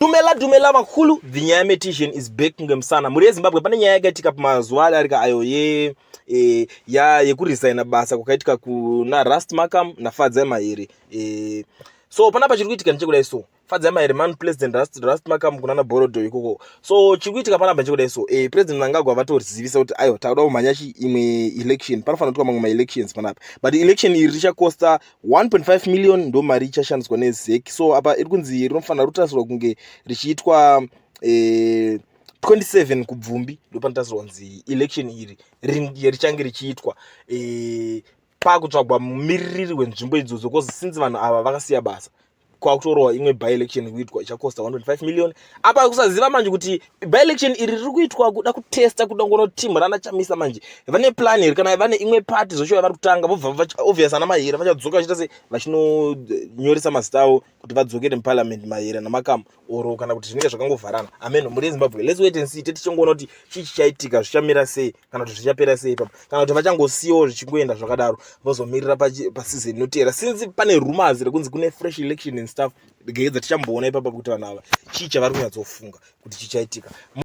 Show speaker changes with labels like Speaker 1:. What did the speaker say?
Speaker 1: Dumela makulu, the Nyametician is back ngemsana. Muri Zimbabwe pane nyaya yakaitika pamazuva arika ayo yekuresigna basa kwakaitika kuna Rust Markham na Fadzayi Mahere. So panapa chiri kuitika nechekudai so. Fadzayi Mahere man president Rust Markham kunana Borodo ikoko. So chiri kuitika panapa nechekudai so. President Mnangagwa vatorivisa kuti ayo takuda kumhanya imwe election. Panofanira kuitwa mamwe elections panapa. But election iri richakosta 1.5 million ndo mari ichashandiswa neZEC. So apa iri kunzi rinofanira kutarisirwa kunge richiitwa 27 kubvumbi ndo panotarisirwa kunzi election iri richange richiitwa pakutsvagwa mumiririri wenzvimbo idzodzo kozi since vanhu ava vakasiya basa kwakutorwa imwe by election kuitwa ichakosta 1.5 million. Apa kusaziva manje kuti by election iri riri kuitwa kuda kutesta kuda kuona kuti timu rana chamisa manje vane plan iri kana vane imwe party zvoshova vari kutanga vobva obvious ana Mahere vachadzoka vachita se vachinonyoresa mazita avo kuti vadzokere muparliament Mahere naMarkham oro kana kuti zvinenge zvakangovharana. Amen. Muri Zimbabwe let's wait and see tichongoona kuti chii chichaitika zvichamira sei kana kuti zvichapera sei ipapo kana kuti vachangosiyawo zvichingoenda zvakadaro vozomirira pasizoni inoteera since pane rumors rekunzi kune fresh election and stuff. Geza tichamboona ipapo kuti vanhu ava chii chavari kunyatsofunga kuti chichaitika.